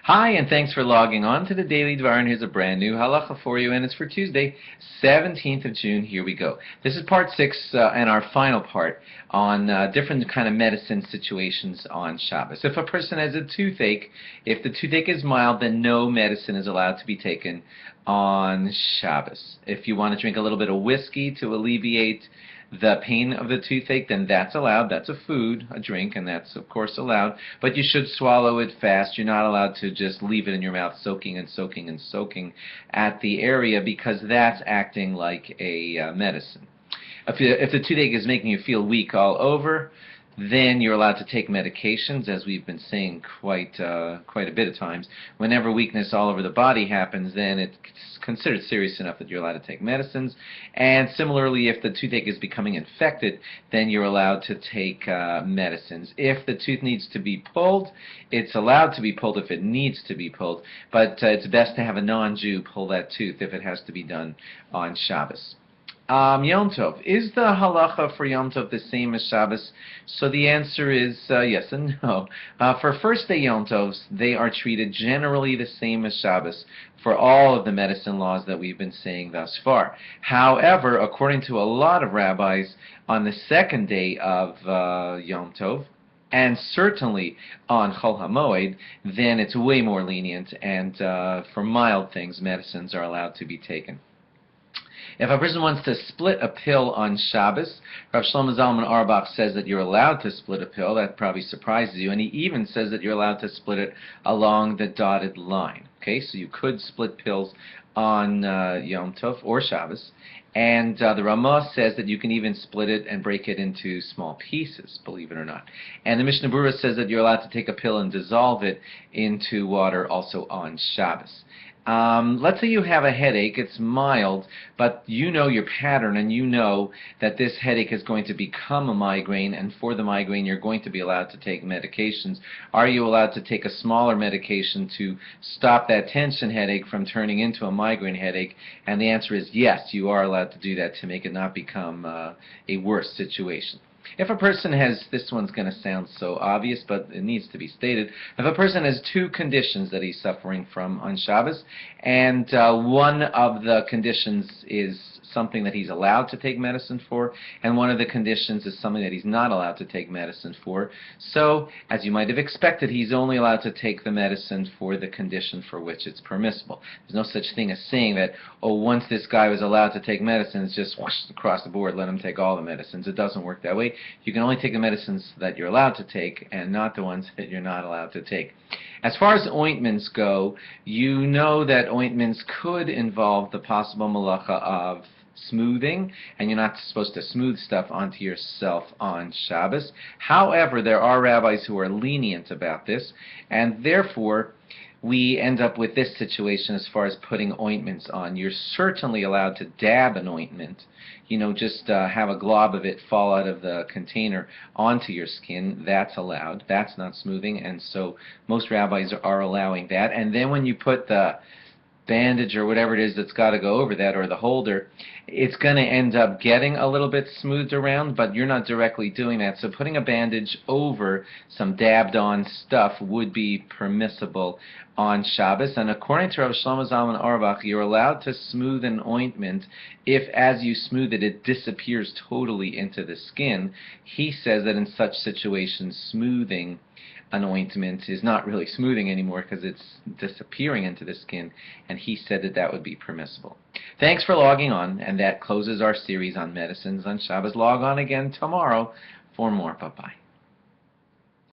Hi, and thanks for logging on to the Daily DVAR, and here's a brand new halacha for you, and it's for Tuesday, 17th of June. Here we go. This is part 6 and our final part on different kind of medicine situations on Shabbos. If a person has a toothache, if the toothache is mild, then no medicine is allowed to be taken on Shabbos. If you want to drink a little bit of whiskey to alleviate the pain of the toothache, then that's allowed. That's a food, a drink, and that's of course allowed. But you should swallow it fast. You're not allowed to just leave it in your mouth soaking and soaking and soaking at the area, because that's acting like a medicine. If the toothache is making you feel weak all over, then you're allowed to take medications, as we've been saying quite a bit of times. Whenever weakness all over the body happens, then it's considered serious enough that you're allowed to take medicines. And similarly, if the toothache is becoming infected, then you're allowed to take medicines. If the tooth needs to be pulled, it's allowed to be pulled if it needs to be pulled, but it's best to have a non-Jew pull that tooth if it has to be done on Shabbos. Yom Tov. Is the halacha for Yom Tov the same as Shabbos? So the answer is yes and no. For first day Yom Tovs, they are treated generally the same as Shabbos for all of the medicine laws that we've been saying thus far. However, according to a lot of rabbis, on the second day of Yom Tov, and certainly on Chol HaMoed, then it's way more lenient, and for mild things, medicines are allowed to be taken. If a person wants to split a pill on Shabbos, Rav Shlomo Zalman Auerbach says that you're allowed to split a pill. That probably surprises you. And he even says that you're allowed to split it along the dotted line. Okay, so you could split pills on Yom Tov or Shabbos. And the Ramah says that you can even split it and break it into small pieces, believe it or not. And the Mishnah Berurah says that you're allowed to take a pill and dissolve it into water also on Shabbos. Let's say you have a headache, it's mild, but you know your pattern and you know that this headache is going to become a migraine, and for the migraine you're going to be allowed to take medications. Are you allowed to take a smaller medication to stop that tension headache from turning into a migraine headache? And the answer is yes, you are allowed to do that to make it not become a worse situation. If a person has, this one's going to sound so obvious, but it needs to be stated. If a person has two conditions that he's suffering from on Shabbos, and one of the conditions is something that he's allowed to take medicine for, and one of the conditions is something that he's not allowed to take medicine for, so, as you might have expected, he's only allowed to take the medicine for the condition for which it's permissible. There's no such thing as saying that, oh, once this guy was allowed to take medicines, just whoosh, across the board, let him take all the medicines. It doesn't work that way. You can only take the medicines that you're allowed to take and not the ones that you're not allowed to take. As far as ointments go, you know that ointments could involve the possible malacha of smoothing, and you're not supposed to smooth stuff onto yourself on Shabbos. However, there are rabbis who are lenient about this, and therefore we end up with this situation as far as putting ointments on. You're certainly allowed to dab an ointment, just have a glob of it fall out of the container onto your skin. That's allowed. That's not smoothing, and so most rabbis are allowing that. And then when you put the bandage or whatever it is that's got to go over that, or the holder, it's going to end up getting a little bit smoothed around, but you're not directly doing that. So putting a bandage over some dabbed on stuff would be permissible on Shabbos. And according to Rav Shlomo Zalman Auerbach, you're allowed to smooth an ointment if, as you smooth it, it disappears totally into the skin. He says that in such situations, smoothing an ointment is not really smoothing anymore because it's disappearing into the skin, and he said that that would be permissible. Thanks for logging on, and that closes our series on medicines on Shabbos. Log on again tomorrow for more. Bye-bye.